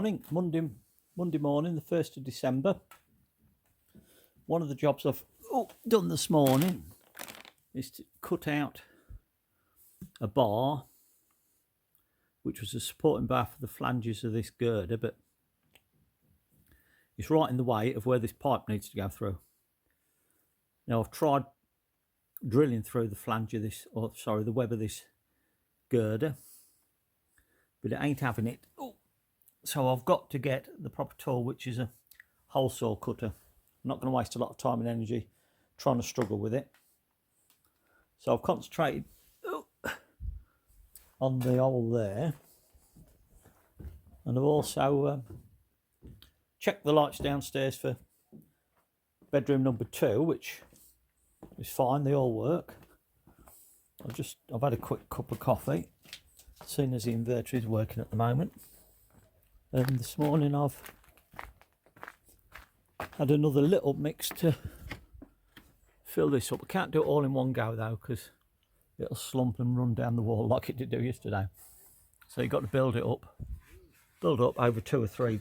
morning, Monday morning, the 1st of December. One of the jobs I've done this morning is to cut out a bar, which was a supporting bar for the flanges of this girder, but it's right in the way of where this pipe needs to go through. Now I've tried drilling through the flange of this, the web of this girder, but it ain't having it. So I've got to get the proper tool, which is a hole saw cutter. I'm not going to waste a lot of time and energy trying to struggle with it. So I've concentrated on the hole there, and I've also checked the lights downstairs for bedroom number 2, which is fine, they all work. I've had a quick cup of coffee, seeing as the inverter is working at the moment. And this morning I've had another little mix to fill this up. I can't do it all in one go though, because it'll slump and run down the wall like it did do yesterday. So you've got to build it up over two or three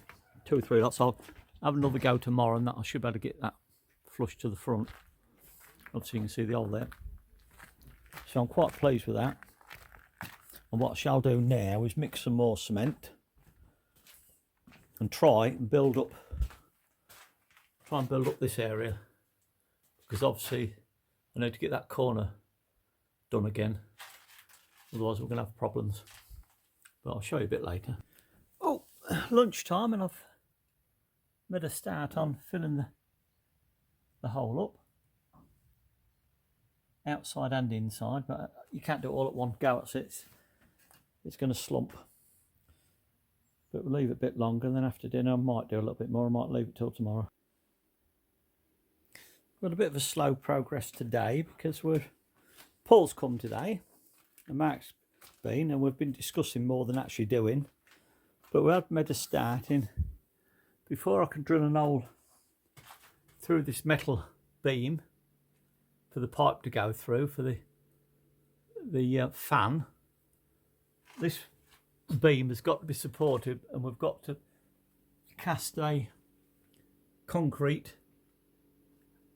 lots. I'll have another go tomorrow, and that I should be able to get that flush to the front. Obviously you can see the hole there. So I'm quite pleased with that. And what I shall do now is mix some more cement and try and build up this area, because obviously I need to get that corner done again, otherwise we're going to have problems. But I'll show you a bit later. Lunchtime, and I've made a start on filling the hole up, outside and inside, but you can't do it all at one go. It's going to slump. But we'll leave it a bit longer, and then after dinner I might do a little bit more. I might leave it till tomorrow. We've got a bit of a slow progress today because Paul's come today and Mark's been, and we've been discussing more than actually doing. But we have made a start in. Before I can drill an hole through this metal beam for the pipe to go through for the fan, this beam has got to be supported, and we've got to cast a concrete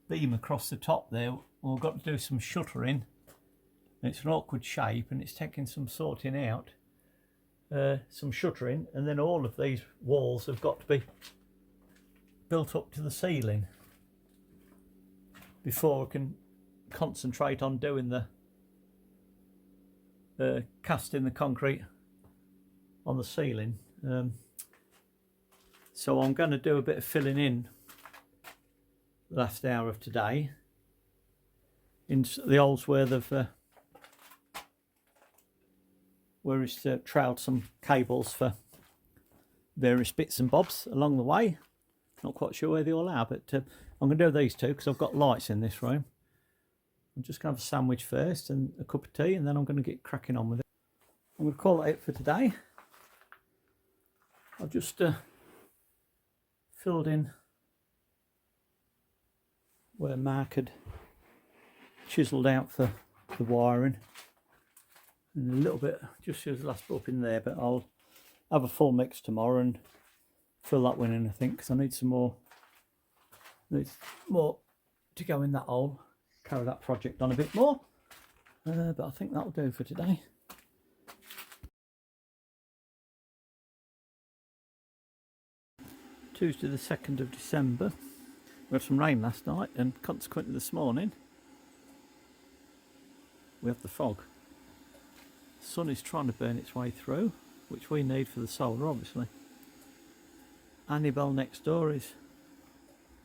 beam across the top there. We've got to do some shuttering. It's an awkward shape, and it's taking some sorting out, some shuttering, and then all of these walls have got to be built up to the ceiling before we can concentrate on doing the casting the concrete on the ceiling. So I'm going to do a bit of filling in the last hour of today in the holes where they've where it's trailed some cables for various bits and bobs along the way. Not quite sure where they all are, but I'm going to do these two because I've got lights in this room. I'm just going to have a sandwich first and a cup of tea, and then I'm going to get cracking on with it. I'm going to call it for today. I've just filled in where Mark had chiselled out for the wiring, and a little bit just as the last bit up in there, but I'll have a full mix tomorrow and fill that one in, I think, because I need some more. Needs more to go in that hole, carry that project on a bit more, but I think that'll do for today. Tuesday the 2nd of December. We had some rain last night, and consequently this morning we have the fog. The sun is trying to burn its way through, which we need for the solar, obviously. Annabelle next door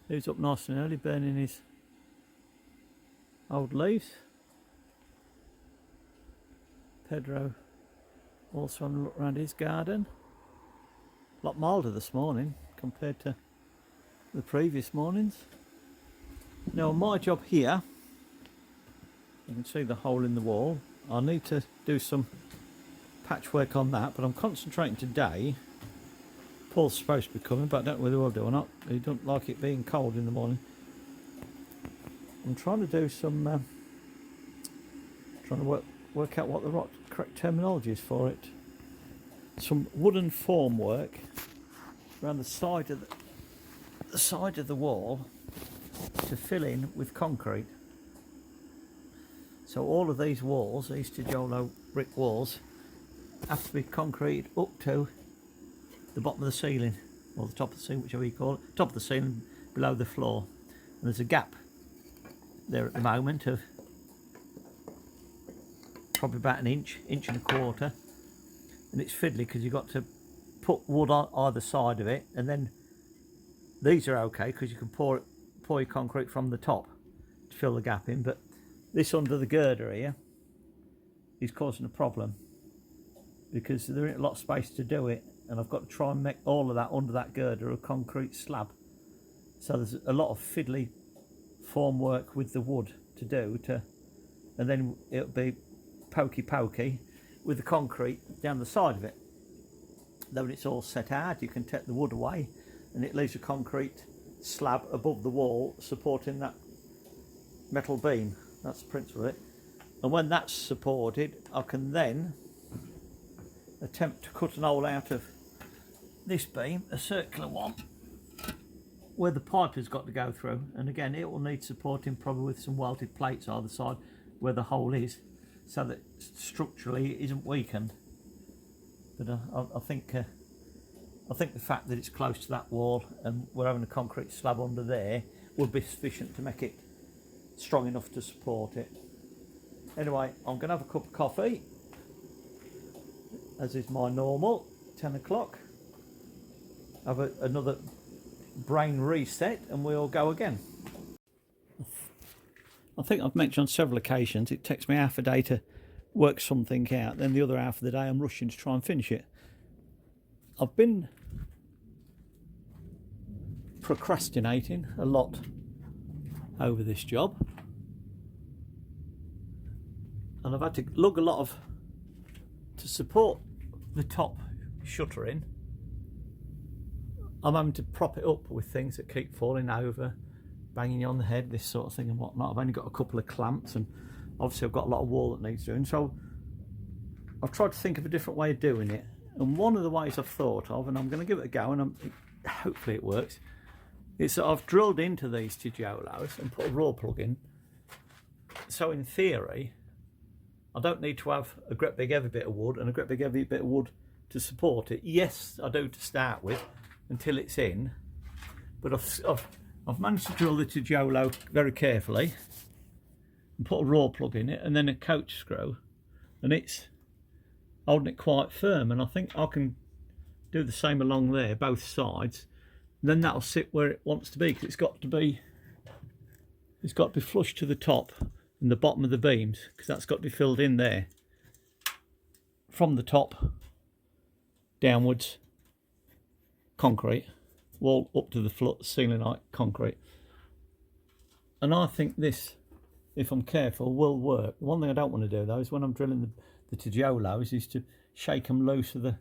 who's up nice and early burning his old leaves. Pedro also having a look around his garden. A lot milder this morning compared to the previous mornings. Now my job here, you can see the hole in the wall. I need to do some patchwork on that, but I'm concentrating today. Paul's supposed to be coming, but I don't know whether he'll do or not. He doesn't like it being cold in the morning. I'm trying to do some trying to work out what the correct terminology is for it. Some wooden formwork around the side of the wall to fill in with concrete. So all of these walls, these tijolo brick walls, have to be concrete up to the bottom of the ceiling, or the top of the ceiling, whichever you call it, top of the ceiling, below the floor. And there's a gap there at the moment of probably about an inch and a quarter, and it's fiddly because you've got to put wood on either side of it, and then these are okay because you can pour your concrete from the top to fill the gap in, but this under the girder here is causing a problem because there isn't a lot of space to do it, and I've got to try and make all of that under that girder a concrete slab. So there's a lot of fiddly form work with the wood to do, and then it'll be pokey with the concrete down the side of it. Then when it's all set out, you can take the wood away and it leaves a concrete slab above the wall supporting that metal beam. That's the principle of it. And when that's supported, I can then attempt to cut an hole out of this beam, a circular one, where the pipe has got to go through, and again it will need supporting probably with some welded plates either side where the hole is, so that structurally it isn't weakened. But I think the fact that it's close to that wall and we're having a concrete slab under there will be sufficient to make it strong enough to support it. Anyway, I'm going to have a cup of coffee, as is my normal, 10 o'clock. Have another brain reset and we'll go again. I think I've mentioned on several occasions it takes me half a day to work something out, then the other half of the day I'm rushing to try and finish it. I've been procrastinating a lot over this job, and I've had to lug a lot to support the top shuttering. I'm having to prop it up with things that keep falling over, banging you on the head, this sort of thing and whatnot. I've only got a couple of clamps, and obviously I've got a lot of wall that needs doing, so I've tried to think of a different way of doing it. And one of the ways I've thought of, and I'm going to give it a go, and hopefully it works, is that I've drilled into these tijolos and put a raw plug in. So in theory, I don't need to have a great big heavy bit of wood and a great big heavy bit of wood to support it. Yes, I do to start with until it's in, but I've managed to drill the tijolo very carefully and put a raw plug in it and then a coach screw, and it's holding it quite firm, and I think I can do the same along there, both sides, and then that'll sit where it wants to be, because it's got to be flush to the top and the bottom of the beams, because that's got to be filled in there from the top downwards, concrete, wall up to the floor, ceiling height concrete. And I think this, if I'm careful, will work. The one thing I don't want to do though is when I'm drilling the tijolos is to shake them loose of the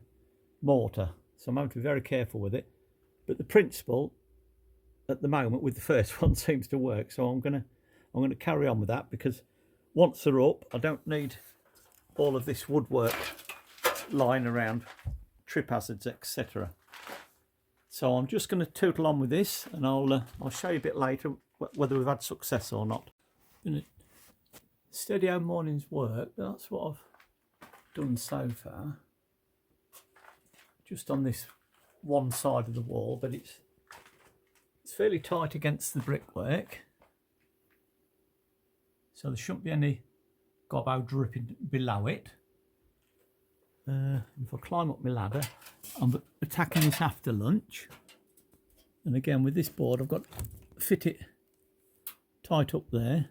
mortar, so I'm having to be very careful with it. But the principle at the moment with the first one seems to work, so I'm gonna carry on with that, because once they're up I don't need all of this woodwork lying around, trip hazards, etc. So I'm just going to tootle on with this, and I'll show you a bit later whether we've had success or not. Steady our morning's work, that's what I've done so far, just on this one side of the wall, but it's fairly tight against the brickwork, so there shouldn't be any gobbo dripping below it. If I climb up my ladder, I'm attacking this after lunch, and again with this board I've got to fit it tight up there,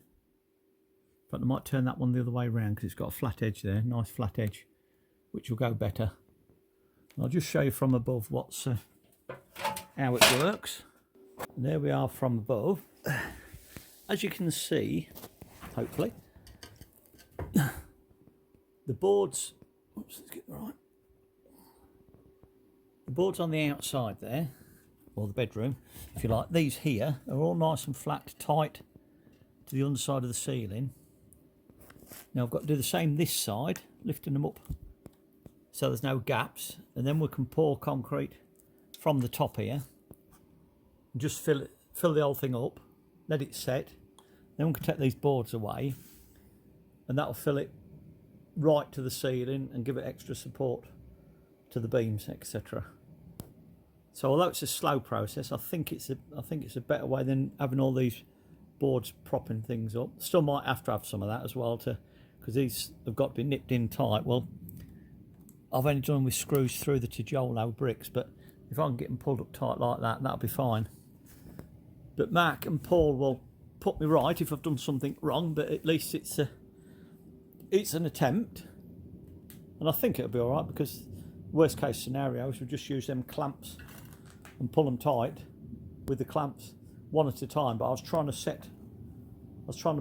but I might turn that one the other way around because it's got a flat edge there, nice flat edge, which will go better. I'll just show you from above how it works. And there we are from above. As you can see, hopefully, the boards, oops, let's get it right. The boards on the outside there, or the bedroom, if you like, these here are all nice and flat, tight to the underside of the ceiling. Now I've got to do the same this side, lifting them up so there's no gaps, and then we can pour concrete from the top here, and just fill the whole thing up, let it set. Then we can take these boards away, and that'll fill it right to the ceiling and give it extra support to the beams, etc. So although it's a slow process, I think it's a better way than having all these boards propping things up. Still might have to have some of that as well, because these have got to be nipped in tight. Well, I've only done with screws through the tijolo bricks, but if I can get them pulled up tight like that, that'll be fine. But Mark and Paul will put me right if I've done something wrong, but at least it's an attempt, and I think it'll be all right, because worst case scenario is we'll just use them clamps and pull them tight with the clamps one at a time. But I was trying to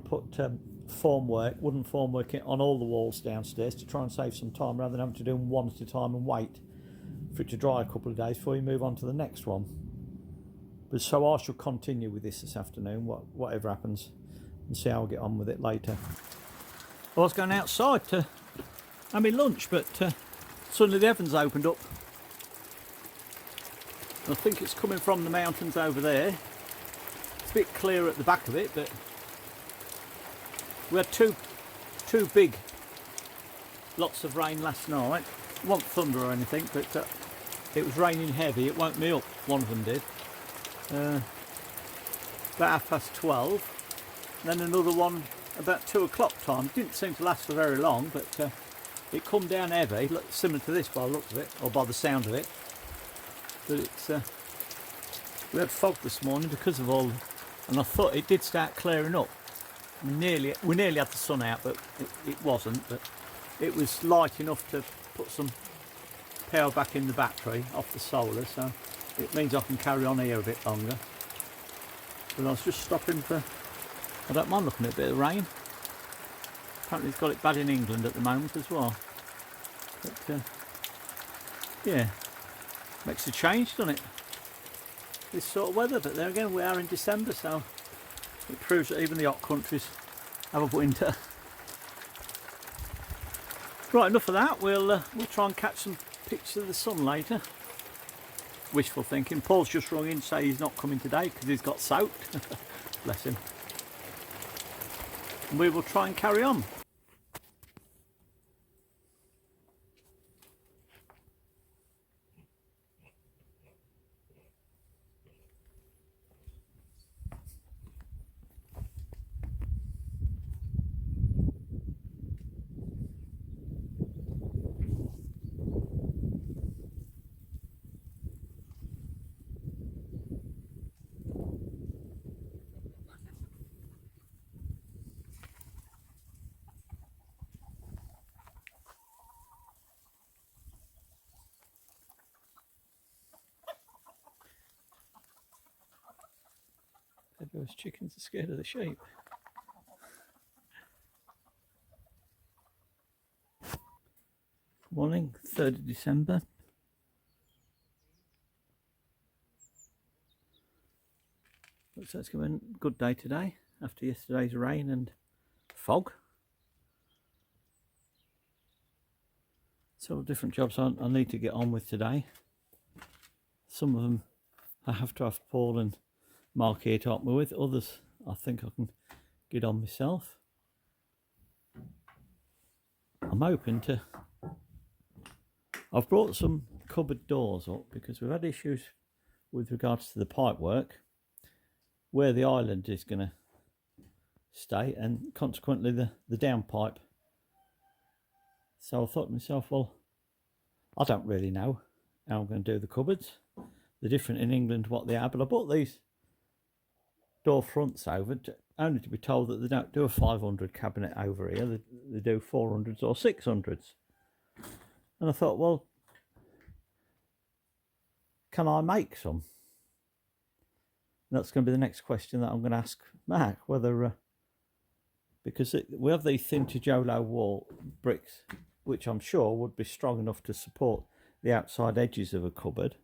put wooden formwork on all the walls downstairs to try and save some time, rather than having to do them one at a time and wait for it to dry a couple of days before you move on to the next one. But so I shall continue with this afternoon, whatever happens, and see how I get on with it later. I was going outside to have my lunch, but suddenly the heavens opened up. I think it's coming from the mountains over there. It's a bit clear at the back of it, but we had two big lots of rain last night. It wasn't thunder or anything, but it was raining heavy. It woke me up, one of them did. About 12:30. Then another one about 2 o'clock time. It didn't seem to last for very long, but it come down heavy, similar to this by the look of it, or by the sound of it. But it's we had fog this morning because of all, and I thought it did start clearing up. We nearly had the sun out, but it wasn't. But it was light enough to put some power back in the battery off the solar, so it means I can carry on here a bit longer. But I was just stopping for, I don't mind looking at a bit of rain. Apparently it's got it bad in England at the moment as well. But yeah, makes a change, doesn't it? This sort of weather, but there again we are in December, so it proves that even the hot countries have a winter. Right, enough of that. We'll try and catch some pictures of the sun later. Wishful thinking. Paul's just rung in to say he's not coming today because he's got soaked. Bless him. And we will try and carry on. Those chickens are scared of the sheep. Morning, 3rd of December. Looks like it's going to be a good day today after yesterday's rain and fog. Several different jobs I need to get on with today. Some of them I have to have Paul and Mark here to help me with. Others I think I can get on myself. I'm hoping to. I've brought some cupboard doors up because we've had issues with regards to the pipe work, where the island is going to stay, and consequently the downpipe. So I thought to myself, well, I don't really know how I'm going to do the cupboards. They're different in England what they are, but I bought these door fronts over only to be told that they don't do a 500 cabinet over here. They do 400s or 600s. And I thought, well, can I make some? And that's going to be the next question that I'm going to ask Mark, whether because we have these thin tijolo wall bricks, which I'm sure would be strong enough to support the outside edges of a cupboard,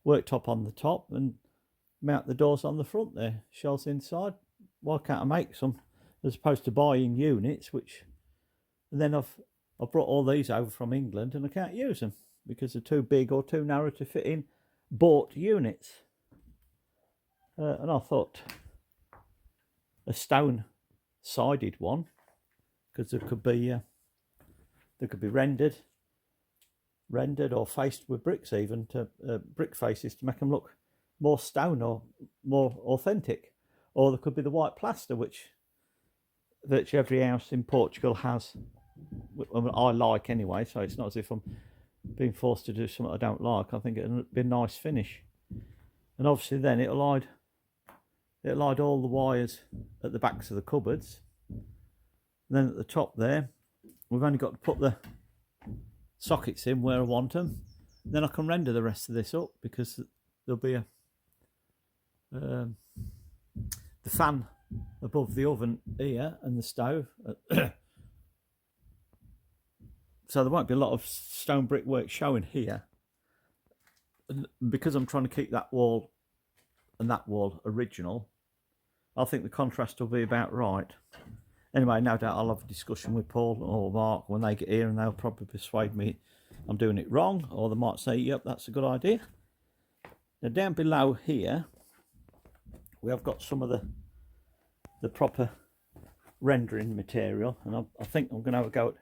worktop on the top, and mount the doors on the front there, shelves inside. Why can't I make some as opposed to buying units, and then I've brought all these over from England and I can't use them because they're too big or too narrow to fit in bought units, and I thought a stone sided one, because there could be rendered or faced with bricks, even to brick faces, to make them look more stone or more authentic. Or there could be the white plaster, which virtually every house in Portugal has. I like anyway, so it's not as if I'm being forced to do something I don't like. I think it'll be a nice finish, and obviously then it'll hide all the wires at the backs of the cupboards. And then at the top there, we've only got to put the sockets in where I want them. Then I can render the rest of this up, because there'll be the fan above the oven here and the stove. So there won't be a lot of stone brickwork showing here. And because I'm trying to keep that wall and that wall original, I think the contrast will be about right. Anyway, no doubt I'll have a discussion with Paul or Mark when they get here, and they'll probably persuade me I'm doing it wrong, or they might say, yep, that's a good idea. Now down below here, we have got some of the proper rendering material, and I think I'm going to have a go at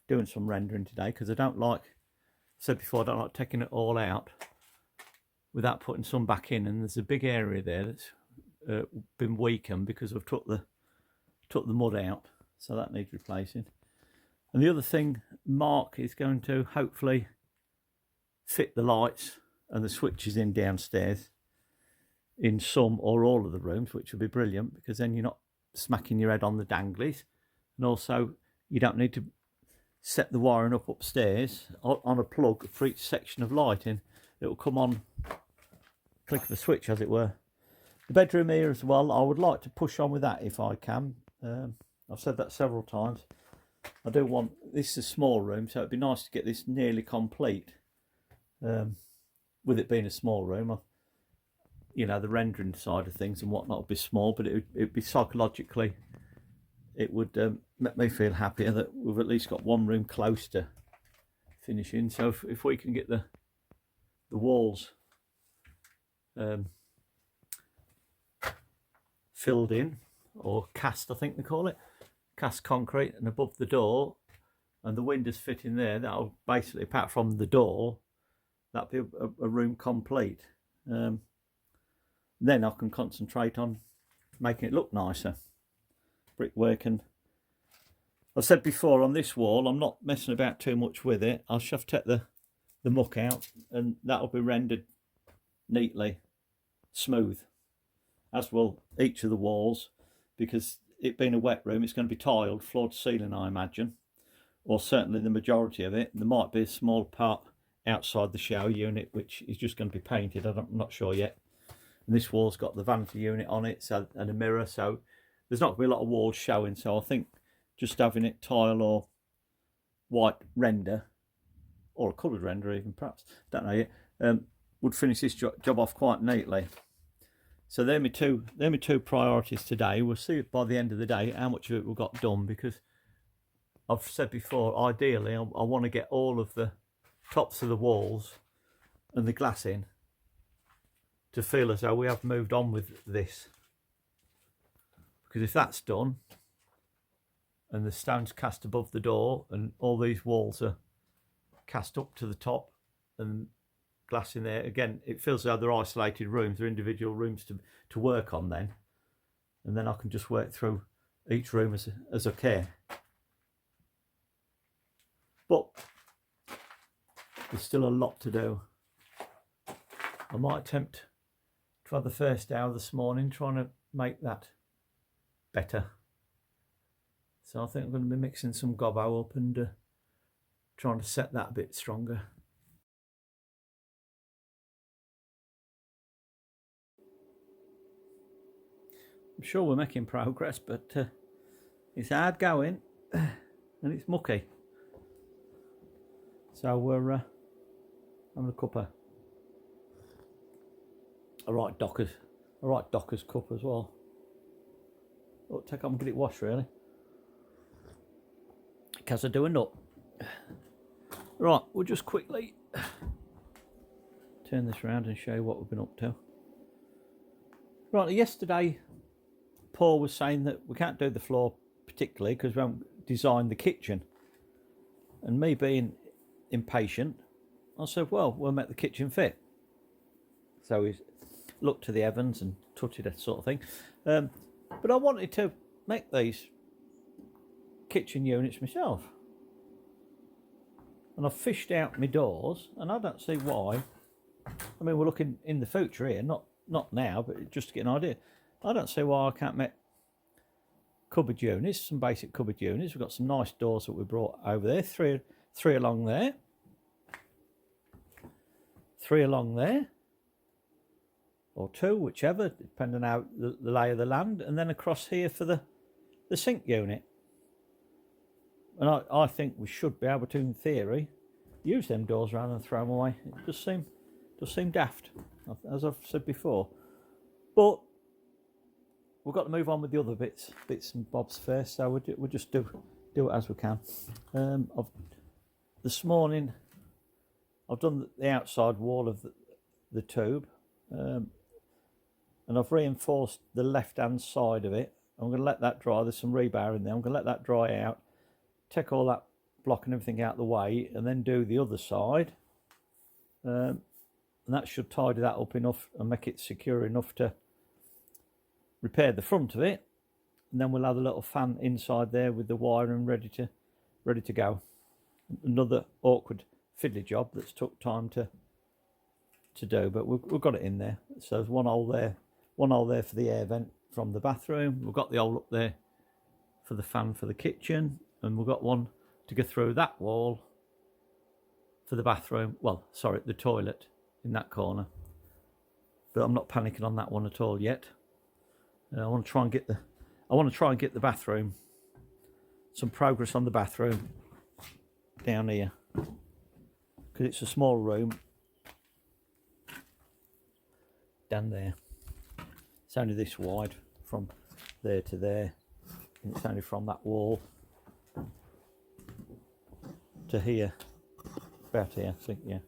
doing some rendering today, because I don't like, I said before, I don't like taking it all out without putting some back in, and there's a big area there that's been weakened because I've took the mud out, so that needs replacing. And the other thing, Mark is going to hopefully fit the lights and the switches in downstairs in some or all of the rooms, which will be brilliant, because then you're not smacking your head on the danglies, and also you don't need to set the wiring up upstairs on a plug for each section of lighting. It will come on click of a switch, as it were. The bedroom here as well, I would like to push on with that if I can. I've said that several times. I do want, this is a small room, so it'd be nice to get this nearly complete. With it being a small room, you know, the rendering side of things and whatnot would be small, but it'd be psychologically, it would make me feel happier that we've at least got one room close to finishing. So if we can get the walls filled in, or cast, I think they call it, cast concrete, and above the door, and the windows fit in there, that'll basically, apart from the door, that'll be a room complete. Then I can concentrate on making it look nicer. Brickwork, and I've said before, on this wall I'm not messing about too much with it. I'll just take the muck out, and that'll be rendered neatly smooth, as will each of the walls, because it being a wet room, it's going to be tiled floor to ceiling, I imagine, or certainly the majority of it. There might be a small part outside the shower unit which is just going to be painted. I'm not sure yet. And this wall's got the vanity unit on it, so, and a mirror, so there's not going to be a lot of walls showing. So I think just having it tile or white render, or a coloured render even perhaps, don't know yet, would finish this job off quite neatly. So they're my two priorities today. We'll see by the end of the day how much of it we've got done, because I've said before, ideally I want to get all of the tops of the walls and the glass in to feel as though we have moved on with this. Because if that's done, and the stone's cast above the door, and all these walls are cast up to the top, and glass in there, again, it feels as though they're isolated rooms, they're individual rooms to work on then. And then I can just work through each room as I care. But there's still a lot to do. I might attempt to have the first hour this morning trying to make that better. So I think I'm going to be mixing some gobbo up and trying to set that a bit stronger. I'm sure we're making progress, but it's hard going and it's mucky. So we're having a cuppa. A right Docker's cup as well. Oh, take on and get it washed really, because I do end up. Right, we'll just quickly turn this around and show you what we've been up to. Right, yesterday Paul was saying that we can't do the floor particularly because we haven't designed the kitchen. And me being impatient, I said, well, we'll make the kitchen fit. So we looked to the Evans and touched that sort of thing. But I wanted to make these kitchen units myself. And I've fished out my doors, and I don't see why. I mean, we're looking in the future here, not now, but just to get an idea. I don't see why I can't make cupboard units, some basic cupboard units. We've got some nice doors that we brought over there, three along there, 3 along there, or 2, whichever, depending on how the lay of the land, and then across here for the sink unit. And I think we should be able to, in theory, use them doors rather than throw them away. It does seem daft, as I've said before. But we've got to move on with the other bits and bobs first. So we'll just do it as we can. This morning, I've done the outside wall of the tube, and I've reinforced the left-hand side of it. I'm going to let that dry. There's some rebar in there. I'm going to let that dry out. Take all that block and everything out of the way, and then do the other side, and that should tidy that up enough and make it secure enough to repair the front of it. And then we'll have a little fan inside there with the wiring ready to go. Another awkward fiddly job that's took time to do, but we've got it in there. So there's one hole there for the air vent from the bathroom. We've got the hole up there for the fan for the kitchen. And we've got one to go through that wall for the bathroom. Well, sorry, the toilet in that corner. But I'm not panicking on that one at all yet. I want to try and get the bathroom, some progress on the bathroom down here, because it's a small room down there. It's only this wide from there to there, and it's only from that wall to here, about here, I think, yeah.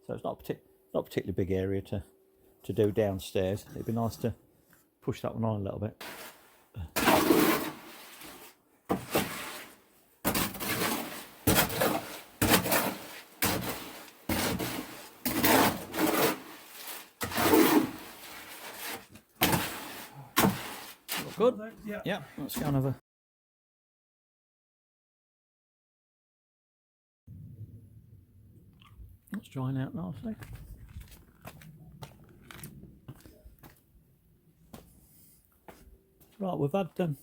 So it's not a particularly big area to do downstairs. It'd be nice to push that one on a little bit. Good? Yeah, let's go and have a... It's drying out nicely. Right, we've had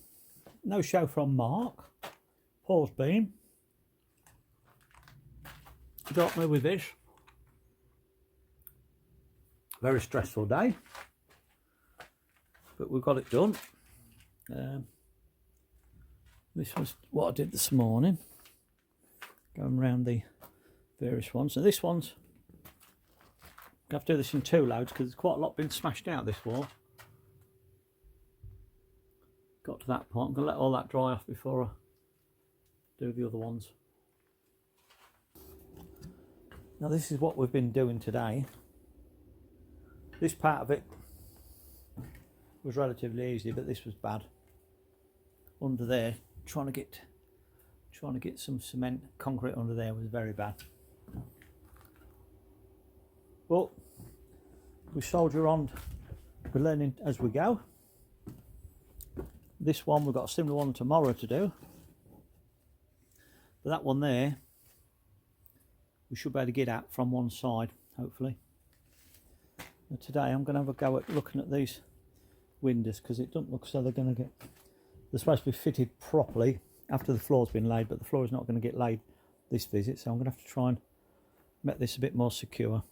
no show from Mark. Paul's been. Got me with this. Very stressful day, but we've got it done. This was what I did this morning, going around the various ones. So this one's, I have to do this in 2 loads because there's quite a lot been smashed out this wall. Got to that point. I'm going to let all that dry off before I do the other ones. Now this is what we've been doing today. This part of it was relatively easy, but this was bad. Under there, trying to get some cement, concrete under there was very bad. But we soldier on, we're learning as we go. This one, we've got a similar one tomorrow to do. But that one there, we should be able to get at from one side, hopefully. But today I'm going to have a go at looking at these windows, because it doesn't look so they're supposed to be fitted properly after the floor's been laid, but the floor is not going to get laid this visit, so I'm going to have to try and make this a bit more secure.